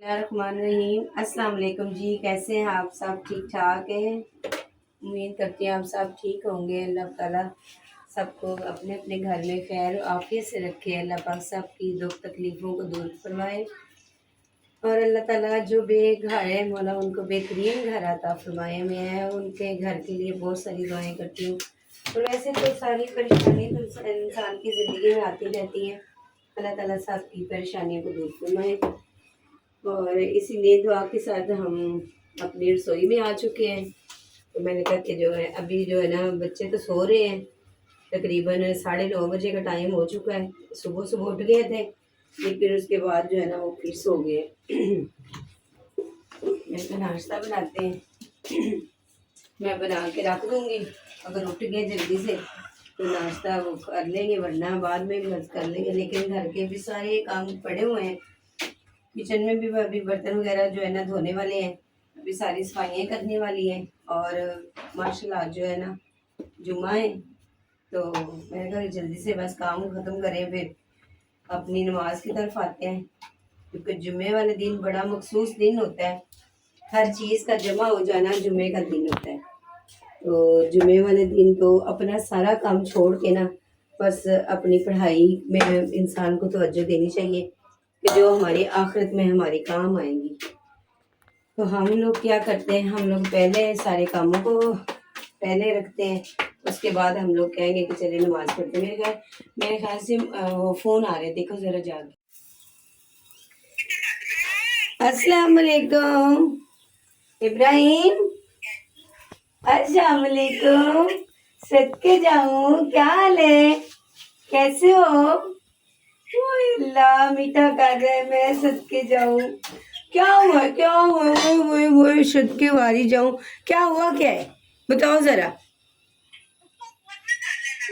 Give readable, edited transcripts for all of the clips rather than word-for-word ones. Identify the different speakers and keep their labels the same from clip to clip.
Speaker 1: बिस्मिल्लाहिर्रहमानिर्रहीम। अस्सलाम वालेकुम जी, कैसे हैं आप सब? ठीक ठाक हैं? उम्मीद करती हैं आप सब ठीक होंगे। अल्लाह ताला सबको अपने अपने घर में खैर आफियत से रखे। अल्लाह पाक सबकी दुख तकलीफ़ों को दूर फरमाए और अल्लाह ताला जो बेघर है मौला उनको बेहतरीन घर अता फरमाए। मैं उनके घर के लिए बहुत सारी दुआएं करती हूँ। और वैसे तो सारी परेशानी तो इंसान की ज़िंदगी में आती रहती हैं। अल्लाह ताला सबकी परेशानियों को दूर फरमाए। और इसीलिए दुआ के साथ हम अपनी रसोई में आ चुके हैं। तो मैंने कहा कि जो है अभी जो है ना बच्चे तो सो रहे हैं, तकरीबन 9:30 बजे का टाइम हो चुका है। सुबह सुबह उठ गए थे लेकिन उसके बाद जो है ना वो फिर सो गए। मैंने कहा नाश्ता बनाते हैं। मैं बना के रख दूँगी, अगर उठ गए जल्दी से तो नाश्ता वो कर लेंगे, वरना बाद में भी कर लेंगे। लेकिन घर के भी सारे काम पड़े हुए हैं। किचन में भी अभी बर्तन वगैरह जो है ना धोने वाले हैं, अभी सारी सफाइयाँ करने वाली हैं। और माशाल्लाह जो है ना जुम्मा है तो मैंने कहा जल्दी से बस काम ख़त्म करें, फिर अपनी नमाज की तरफ आते हैं। क्योंकि जुम्मे वाले दिन बड़ा मखसूस दिन होता है, हर चीज़ का जमा हो जाना जुम्मे का दिन होता है। तो जुम्मे वाले दिन तो अपना सारा काम छोड़ के ना बस अपनी पढ़ाई में इंसान को तवज्जो देनी चाहिए कि जो हमारी आखिरत में हमारे काम आएंगी। तो हम लोग क्या करते हैं, हम लोग पहले सारे कामों को पहले रखते हैं, उसके बाद हम लोग कहेंगे कि चलिए नमाज पढ़ते हैं। मेरे ख्याल से वो फ़ोन आ रहे, देखो ज़रा जाके। अस्सलाम वालेकुम इब्राहिम। अस्सलाम वालेकुम। सदके जाऊं, क्या हाल है, कैसे हो? ओए अल्लाह मीठा कर रहे हैं, मैं सदके जाऊं। क्या हुआ, क्या हुआ? वो सदके वारी जाऊं, क्या हुआ, क्या है बताओ जरा।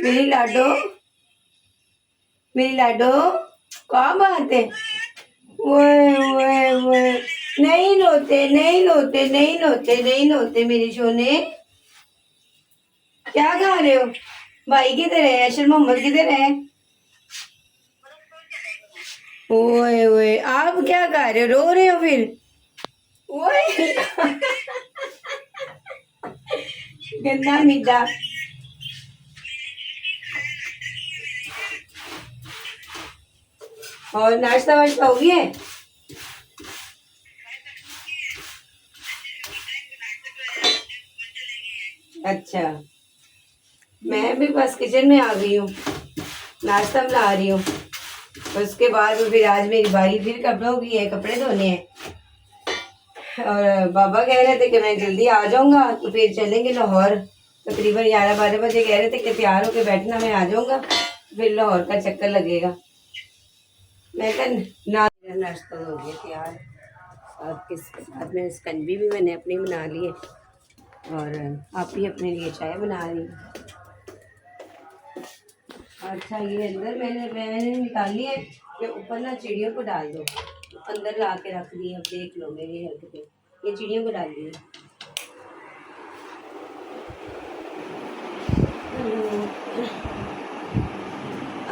Speaker 1: मेरी लाडो, मेरी लाडो, क्या बात है? ओए ओए ओए, नहीं लोते, नहीं लोते, नहीं लोते, नहीं लोते मेरे सोने। क्या खा रहे हो? भाई किधर है? अशर मोहम्मद किधर है? ओए ओए, आप क्या कर रहे हो? रो रहे हो फिर? ओए गंदा मीठा। और नाश्ता वाश्ता हो गया है? अच्छा, मैं भी बस किचन में आ गई हूँ, नाश्ता बना रही हूँ। उसके बाद फिर आज मेरी बारी फिर कपड़ों की है, कपड़े धोने हैं। और बाबा कह रहे थे कि मैं जल्दी आ जाऊंगा तो फिर चलेंगे लाहौर। तकरीबन 11-12 बजे कह रहे थे कि तैयार होके बैठना, मैं आ जाऊंगा, फिर लाहौर का चक्कर लगेगा। मैं कहा नाश्ता हो गया तैयार, आपके साथ में स्कंजी भी मैंने अपनी बना ली है और आप ही अपने लिए चाय बना रही। अच्छा, ये अंदर मैंने निकाली है कि ऊपर ना चिड़ियों को डाल दो, अंदर ला के रख दी। अब देख लो मेरी हेल्प पे, ये चिड़ियों को डाल दी।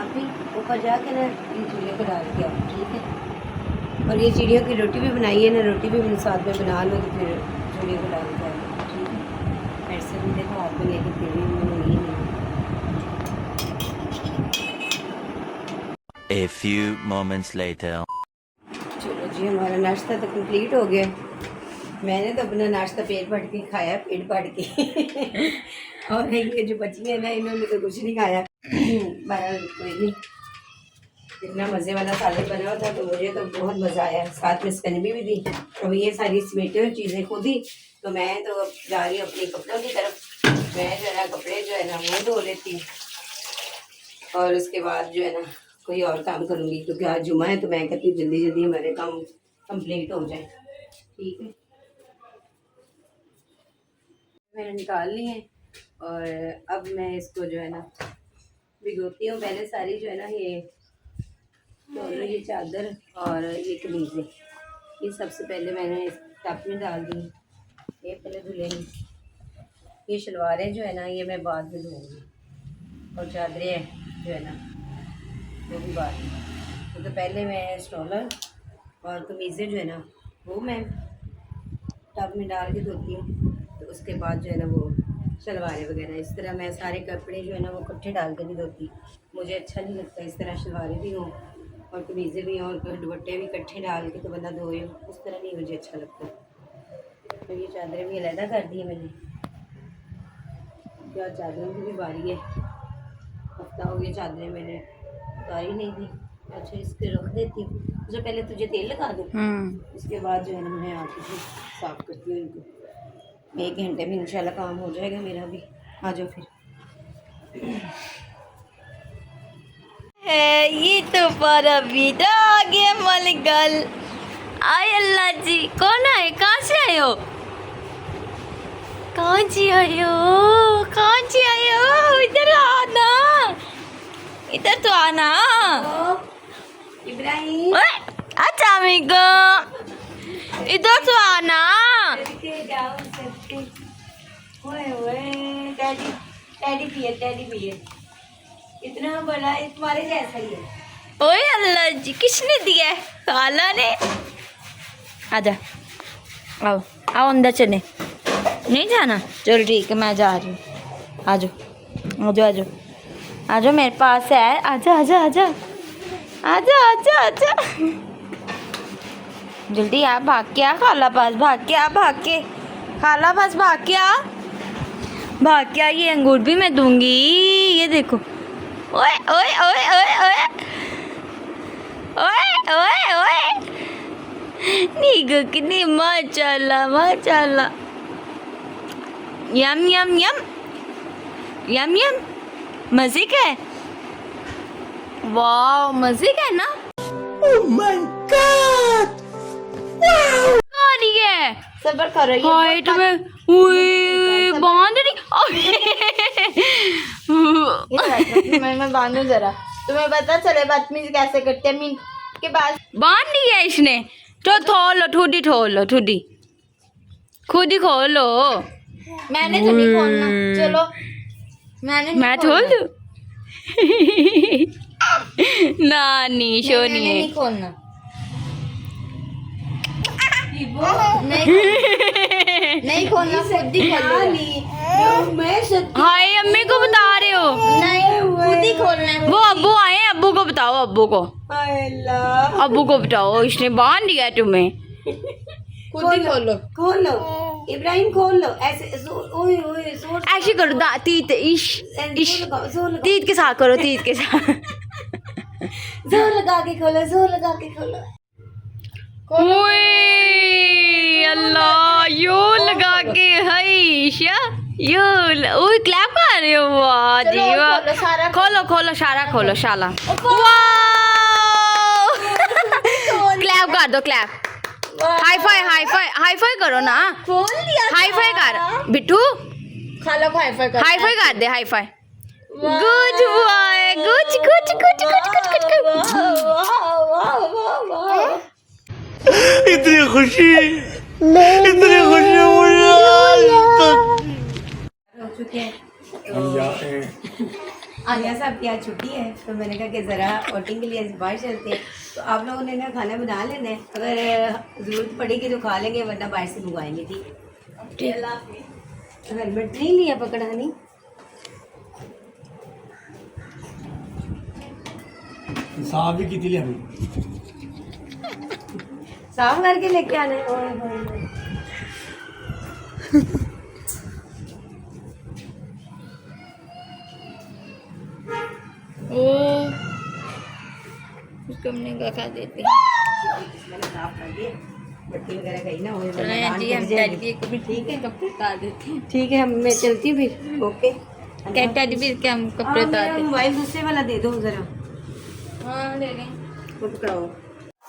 Speaker 1: अभी ऊपर जाके ना इन चिड़ियों को डाल के आओ, ठीक है? और ये चिड़ियों की रोटी भी बनाई है ना, रोटी भी साथ में बना लो तो फिर चिड़ियों को डाल के आओ, ठीक है? ऐसे भी देखो हाथ में लेके फिर भी नहीं।
Speaker 2: A few moments later.
Speaker 1: चलो जी, हमारा नाश्ता तो कंप्लीट हो गया। मैंने तो अपना नाश्ता पेट भर के खाया, पेट भर के और ये जो बच्ची है ना, इन्होंने तो कुछ नहीं खाया। कोई नहीं, इतना मज़े वाला सालन बना हुआ था तो मुझे तो बहुत मज़ा आया। साथ में स्कंजी भी दी। तो ये सारी समेटे हुई चीज़ें खुद ही, तो मैं तो अब जा रही हूँ अपने कपड़ों की तरफ। मैं जो है ना कपड़े जो है ना वो धो लेती हूँ और उसके बाद जो है ना कोई और काम करूँगी, क्योंकि आज जुमा है तो मैं कहती हूँ जल्दी जल्दी हमारे काम कंप्लीट हो जाए, ठीक है? मैंने निकाल ली है और अब मैं इसको जो है ना भिगोती हूँ। पहले सारी जो है ना ये दोनों, ये चादर और ये कमीज़ें, ये सबसे पहले मैंने इस टप में डाल दी। ये पहले धुलेंगी। ये शलवारें जो है ना ये मैं बाद में धोऊंगी और चादरें जो है ना वो भी बाद में। तो पहले मैं स्टॉलर और कमीज़ें जो है ना वो मैं टब में डाल के धोती हूँ। तो उसके बाद जो है ना वो शलवारें वगैरह इस तरह मैं सारे कपड़े जो है ना वो इकट्ठे डाल के नहीं धोती। मुझे अच्छा नहीं लगता इस तरह शलवारें भी हों और कमीज़ें भी हों और दुपट्टे भी इकट्ठे डाल के तो बंदा धोए, उस तरह नहीं मुझे अच्छा लगता। तो ये चादरें भी अलहदा कर दी है मैंने, क्या चादरों की भी बारी है। हफ्ता हो गया चादरें मैंने उतारी नहीं थी। अच्छा इसके रख देती हूँ, मुझे पहले तुझे तेल लगा दूँ, उसके बाद जो है ना मैं आती हूँ साफ़ करती हूँ इनको। 1 घंटे में इंशाल्लाह काम हो जाएगा मेरा भी। आ जाओ फिर।
Speaker 3: है ये तो पर बेटा आ गया मलगल। आय अल्लाह जी, कौन आए? कहाँ से आए हो? कहाँ से आए हो? कहाँ से आए हो? इधर आना, इधर तो आना।
Speaker 1: इब्राहिम
Speaker 3: अच्छा अमीगो, इधर तो आना।
Speaker 1: टेडी बियर इतना बड़ा है, तुम्हारे जैसा ही है।
Speaker 3: ओए अल्लाह जी, किसने दिया है? खाला ने। आजा, आओ आओ अंदर चले। नहीं जाना? चलो ठीक है, मैं जा रही हूँ। आ जाओ आ जाओ आ जाओ आ जाओ, मेरे पास है। आजा आजा आजा आजा आजा आजा, जल्दी आ, भाग के आ खाला पास, भाग के आ, भाग के खाला पास भाग के आ, भाग के आ। ये अंगूर भी मैं दूंगी, ये देखो। ओए ओए ओए ओए ओए ओए ओए ओए, नीगो कितनी माशाल्लाह माशाल्लाह। यम यम यम यम यम, मजे का है। वाह मजे का है ना। ओह माय गॉड, वाओ है।
Speaker 1: सबर करो, ये
Speaker 3: हाइट में ओए बांध रही।
Speaker 4: मैं बांधू जरा, तुम्हें पता चले बदतमीजी कैसे करते हैं। मिनट के बाद
Speaker 3: बांध दिया इसने। तो खोलो ठुडी, खोलो ठुडी, खुद ही खोलो।
Speaker 4: मैंने तो नहीं खोलना, चलो मैंने नहीं
Speaker 3: मैं
Speaker 4: खोलना।
Speaker 3: खोल दूं? नानी शोनी
Speaker 4: मैंने
Speaker 3: है।
Speaker 4: नहीं खोलना। नहीं खोलना, खुद ही खोलो।
Speaker 3: हाय अम्मी को बता रहे हो?
Speaker 4: नहीं, खुद ही खोलना है।
Speaker 3: वो अब्बू आए हैं, अब्बू को बताओ, अब्बू को, अब्बू को बताओ, इसने बांध दिया तुम्हें।
Speaker 4: खुद ही खोलो।
Speaker 1: खोलो इब्राहिम, खोल लो ऐसे। ओए ओए जोर से
Speaker 3: ऐसे करो, तीत इश इश,
Speaker 1: जोर लगा,
Speaker 3: तीत के साथ करो, तीत के साथ।
Speaker 1: जोर लगा के खोलो, जोर लगा के खोलो।
Speaker 3: ओए अल्लाह, यो लगा के हईशा, यो ओए क्लैप कर रहे हो। वाह जी
Speaker 4: चलो,
Speaker 3: वाह।
Speaker 4: खोलो सारा,
Speaker 3: खोलो खोलो सारा खोलो शाला। वाह, क्लैप कर दो, clap. Hi fi hi fi hi fi करो ना,
Speaker 4: खोल दिया।
Speaker 3: हाई फाई कर बिट्टू,
Speaker 4: खाला को हाई फाई कर।
Speaker 3: हाई फाई कर दे, high five. Good boy, good good good good good good.
Speaker 2: इतनी खुशी मुझे
Speaker 1: हो चुके हैं तो आलिया साहब की आज छुट्टी है, तो मैंने कहा कि ज़रा आउटिंग के लिए बाहर चलते हैं। तो आप लोगों ने ना खाना बना लेना है, अगर ज़रूरत पड़ेगी तो खा लेंगे, वरना बाहर से मंगवाएंगे। ठीक, हेलमेट नहीं लिया पकड़ानी।
Speaker 5: साफ भी की लिया
Speaker 1: साफ करके लेके आना है। ओए होए होए।
Speaker 3: उसको हमने खा देते।
Speaker 1: मैंने साफ कर दिया, बट्टी वगैरह गई ना वो
Speaker 3: जी हम टेडी को भी ठीक है कपड़े उतार देते हैं।
Speaker 1: ठीक है, मैं चलती हूँ फिर। ओके,
Speaker 3: टेडी भी के हम कपड़े उतार देते हैं।
Speaker 1: मोबाइल दूसरे वाला दे दो जरा,
Speaker 3: हाँ ले लें।
Speaker 1: वो पकड़ाओ।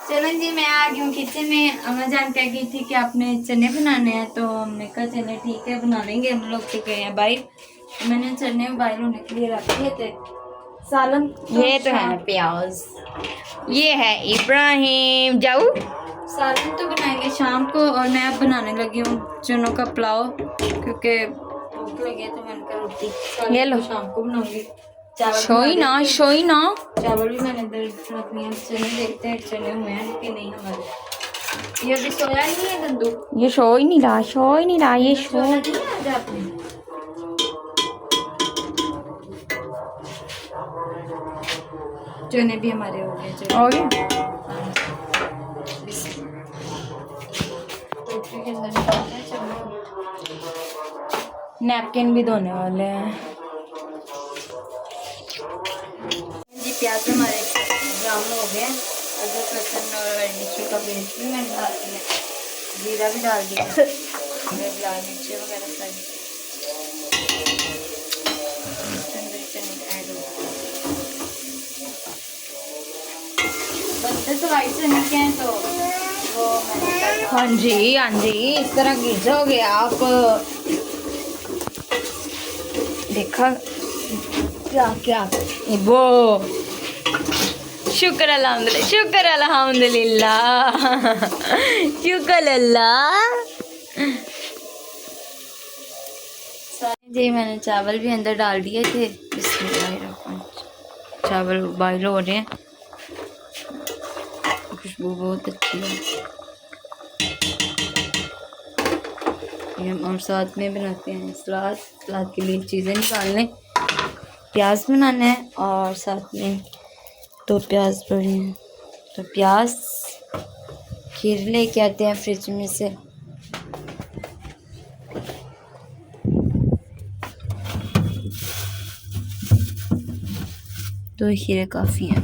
Speaker 3: चलो जी, मैं आ गई हूँ किचन में। अम्मा जान कह गई थी कि आपने चने बनाने हैं, तो हमने कहा चने ठीक है बना लेंगे। हम लोग तो गए हैं बाहर, तो मैंने चने बाहर होने के लिए रख दिए थे। सालन ये तो है प्याज, ये है इब्राहिम जाऊ। सालन तो बनाएंगे शाम को, और मैं अब बनाने लगी हूँ चनों का पुलाव, क्योंकि भूख लगी है। तो मैंने कहा रोटी ये लो शाम को बनाऊंगी। शोई ना शोई ना, चावल भी मैंने इधर रख लिया। चने देखते हैं चने हुए हैं कि नहीं हमारे। ये अभी सोया नहीं है गंदू?
Speaker 4: ये शो ही नहीं रहा, शो ही नहीं रहा, ये शो।
Speaker 3: सोया नहीं है आज आपने? चने भी हमारे हो गए। चने
Speaker 4: हो गया।
Speaker 3: टोकरी के अंदर निकालते हैं चने।
Speaker 4: नैपकिन भी धोने वाले हैं।
Speaker 3: जी प्याज हमारे ब्राउन हो गए। अदरक लहसुन और मिर्ची का पेस्ट भी मैंने डाल दिया, जीरा भी डाल दिया, और लाल मिर्ची वगैरह सारी इसके अंदर चने ऐड हो गए। बनते तो वाइट चने के हैं, तो वो मैंने कल
Speaker 4: हाँ जी, हाँ जी, इस तरह गिर जाओगे आप। देखा क्या क्या वो, शुक्र अल्हम्दुलिल्लाह, शुक्र अल्हम्दुलिल्लाह, शुक्र अल्लाह।
Speaker 3: जी मैंने चावल भी अंदर डाल दिए थे। बिस्मिल्लाहिर्रहमानिर्रहीम। चावल बॉयल हो रहे हैं, खुशबू बहुत अच्छी है। ये हम और साथ में बनाते हैं सलाद। सलाद के लिए चीज़ें निकाल लें। प्याज बनाना है और साथ में 2 प्याज पड़े हैं, तो प्याज खीर लेके आते हैं फ्रिज में से। तो खीरे काफ़ी हैं।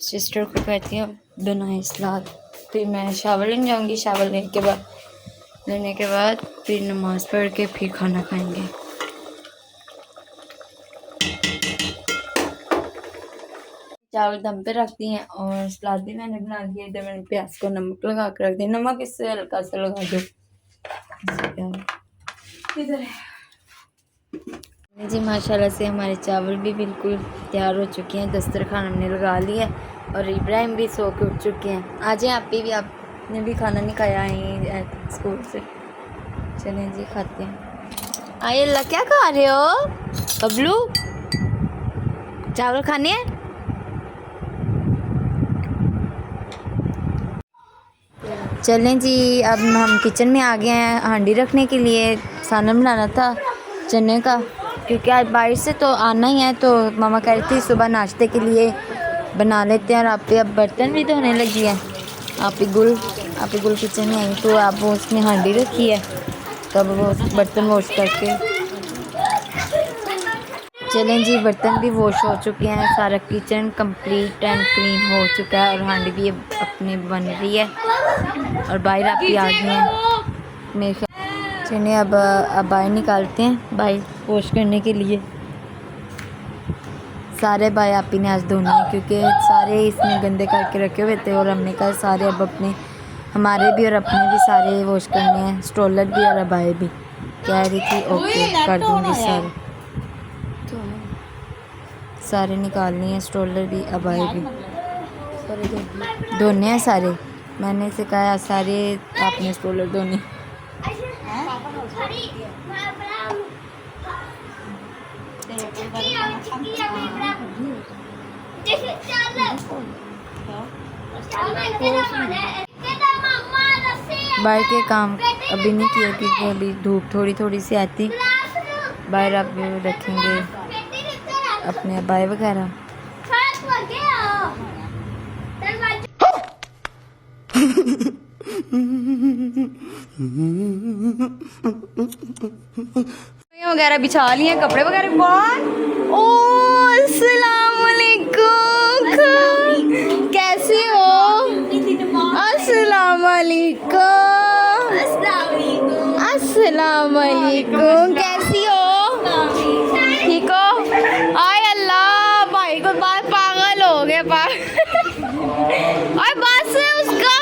Speaker 3: सिस्टर को कहती हूँ बनाए सलाद। फिर मैं शावर लेने जाऊँगी। शावर लेने के बाद फिर नमाज़ पढ़ के फिर खाना खाएंगे। चावल दम पे रखती हैं और सलाद भी मैंने बना दिया। इधर मैंने प्याज को नमक लगा कर रख दिया। नमक इससे हल्का सा लगा दो। इधर है जी। माशाल्लाह से हमारे चावल भी बिल्कुल तैयार हो चुके हैं। दस्तरखान हमने लगा लिया है और इब्राहिम भी सो के उठ चुके हैं। आज आप भी आपने भी खाना नहीं खाया है स्कूल से। चलें जी खाते हैं।
Speaker 4: आये अल्लाह, क्या खा रहे हो बबलू? चावल खाने हैं?
Speaker 3: चलें जी, अब हम किचन में आ गए हैं हांडी रखने के लिए। सालन बनाना था चने का, क्योंकि आज बारिश से तो आना ही है। तो मामा कह रही थी सुबह नाश्ते के लिए बना लेते हैं। और आप पे अब बर्तन भी धोने लगी है। आप ही गुल किचन में आई, तो आप वो उसने हांडी रखी है, तब वो बर्तन वॉश करके। चलें जी, बर्तन भी वॉश हो चुके हैं। सारा किचन कंप्लीट एंड क्लीन हो चुका है और हांडी भी अपने बन रही है। और बाहर आप भी आ गए हैं मेरे ख्याल। चलिए अब बाहर निकालते हैं बाहर वॉश करने के लिए। सारे बाय आप ही ने आज धोने हैं, क्योंकि सारे इसमें गंदे करके रखे हुए थे। और हमने कहा सारे अब अपने, हमारे भी और अपने भी सारे वॉश करने हैं। स्ट्रोलर भी और अबाए भी। कह रही थी ओके कर दूँगी। सारे निकालने हैं, स्ट्रोलर भी अबाए भी धोने हैं सारे। मैंने इसे कहा सारे आपने स्ट्रोलर धोने। बाहर के काम अभी नहीं किए, क्योंकि अभी धूप थोड़ी थोड़ी सी आती। बाहर आप रखेंगे अपने अबाए वगैरह।
Speaker 4: वगैरह बिछा लिए, कपड़े वगैरह। कौन? ओ अस्सलाम वालेकुम, कैसी हो? अस्सलाम वालेकुम, अस्सलाम वालेकुम, कैसी हो? ठीक हो? आय अल्लाह, भाई को बात पागल हो गया और बस उसका,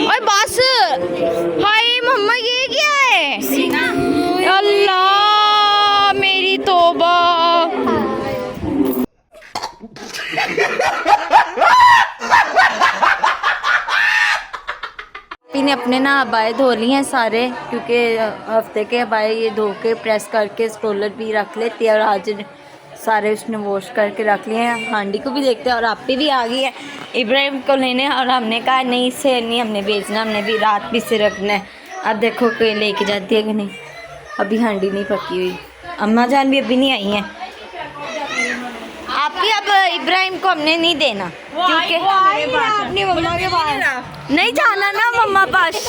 Speaker 4: और बस हाय मम्मा ये क्या है? अल्लाह मेरी तौबा।
Speaker 3: ने अपने ना अबाए धो लिए हैं सारे, क्योंकि हफ्ते के अबाए ये धो के प्रेस करके स्ट्रोलर भी रख लेती है। और आज सारे उसने वॉश करके रख लिए हैं। हांडी को भी देखते हैं और आप भी आ गई है इब्राहिम को लेने, और हमने कहा नहीं इसे नहीं हमने बेचना, हमने भी रात भी से रखना है। अब देखो कोई लेके जाती है कि नहीं। अभी हांडी नहीं पकी हुई, अम्मा जान भी अभी नहीं आई हैं। आपकी अब इब्राहिम को हमने नहीं देना क्योंकि अपनी मम्मा के पास नहीं जाना ना, मम्मा पास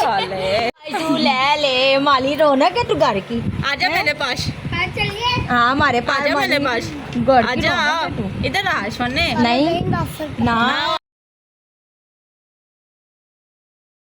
Speaker 3: तू ले माली रौनक है तू घर की।
Speaker 6: आजा मेरे पास,
Speaker 3: हाँ हमारे पास
Speaker 6: आजा मेरे पास,
Speaker 3: घर की
Speaker 6: आजा
Speaker 3: रौनक है तू।
Speaker 6: इधर आ सोने।
Speaker 3: नहीं ना